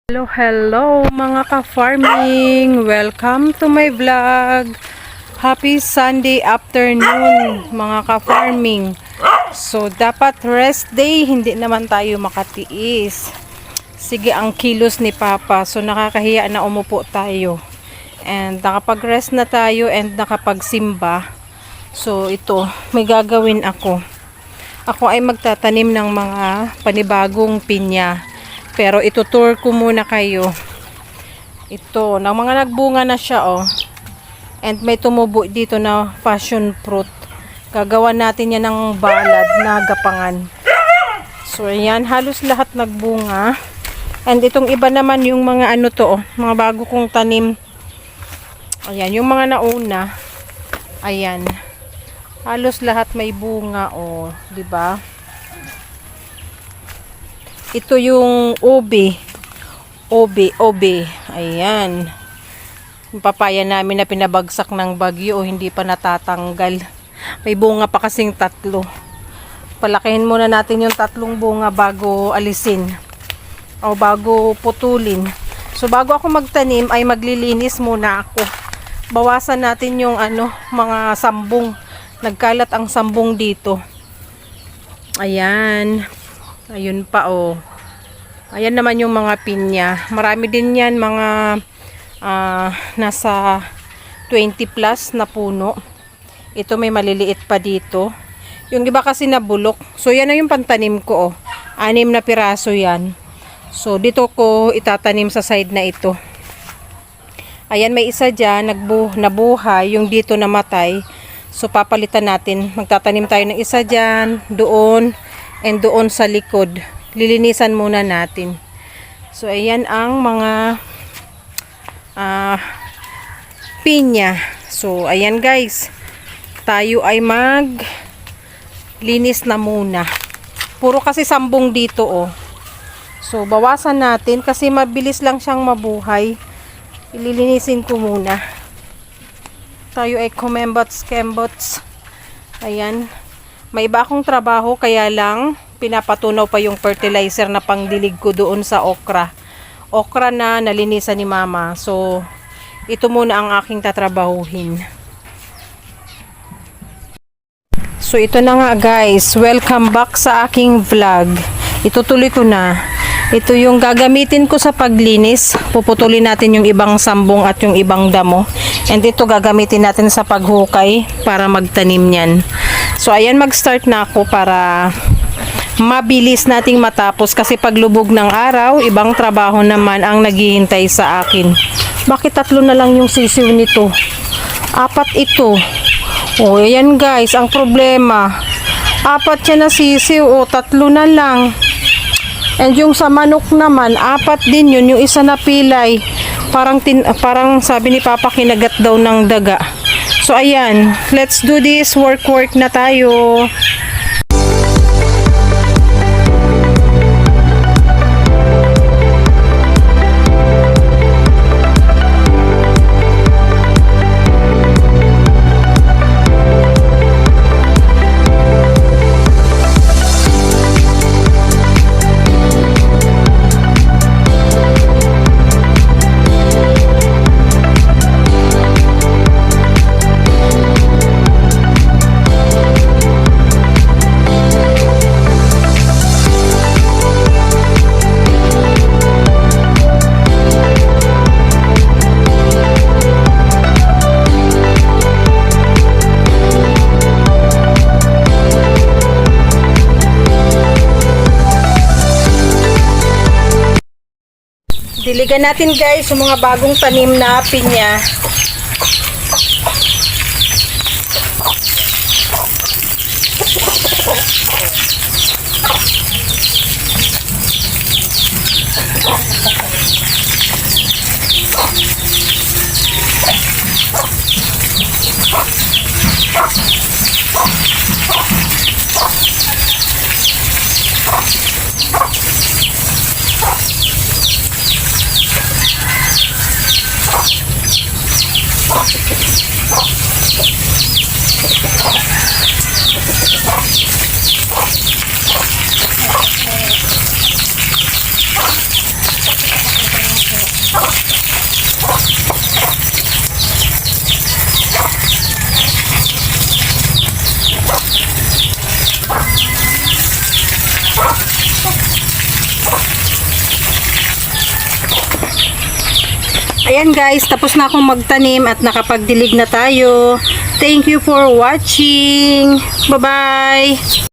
Hello, hello mga ka-farming! Welcome to my vlog! Happy Sunday afternoon mga ka-farming! So, dapat rest day, hindi naman tayo makatiis. Sige, ang kilos ni Papa. So, nakakahiya na umupo tayo. And nakapag-rest na tayo and nakapagsimba. So, ito, may gagawin ako. Ako ay magtatanim ng mga panibagong pinya. Pero itutour ko muna kayo. Ito, ng mga nagbunga na siya, oh. And may tumubo dito na passion fruit. Gagawa natin yan ng balad na gapangan. So, ayan, halos lahat nagbunga. And itong iba naman yung mga ano to, oh, mga bago kong tanim. Ayan, yung mga nauna. Ayan. Halos lahat may bunga, oh, 'di ba? Ito yung ube. Ube. Ayan. Yung papaya namin na pinabagsak ng bagyo, hindi pa natatanggal. May bunga pa kasing 3. Palakihin muna natin yung 3 bunga bago alisin. O bago putulin. So bago ako magtanim ay maglilinis muna ako. Bawasan natin yung mga sambong. Nagkalat ang sambong dito. Ayan. Ayun pa, oh. Ayan naman yung mga pinya. Marami din yan, mga nasa 20 plus na puno. Ito may maliliit pa dito. Yung iba kasi nabulok. So yan na yung pantanim ko, oh. 6 na piraso yan. So dito ko itatanim sa side na ito. Ayan, may isa dyan, nabuhay. Yung dito namatay. So papalitan natin. Magtatanim tayo ng isa dyan, doon, and doon sa likod. Lilinisan muna natin. So ayan ang mga pinya. So ayan guys, tayo ay linis na muna. Puro kasi sambong dito, oh. So bawasan natin kasi mabilis lang siyang mabuhay. Ililinisin ko muna. Tayo ay kumembots. Ayan. May iba akong trabaho kaya lang pinapatunaw pa yung fertilizer na pangdilig ko doon sa okra. Okra na nalinisan ni Mama. So, ito muna ang aking tatrabahuhin. So, ito na nga guys. Welcome back sa aking vlog. Itutuloy ko na. Ito yung gagamitin ko sa paglinis. Puputulin natin yung ibang sambong at yung ibang damo. And ito gagamitin natin sa paghukay para magtanim niyan. So, ayan, mag-start na ako para mabilis nating matapos kasi paglubog ng araw, ibang trabaho naman ang naghihintay sa akin. Bakit 3 na lang yung sisiw nito? 4 ito. O, ayan guys, ang problema. 4 siya na sisiw, o 3 na lang. And yung sa manok naman, 4 din yun, yung isa na pilay. Parang sabi ni Papa, kinagat daw ng daga. So, ayan. Let's do this. Work na tayo. Diligan natin guys yung mga bagong tanim na pinya. Ayan guys, tapos na akong magtanim at nakapagdilig na tayo. Thank you for watching. Bye-bye!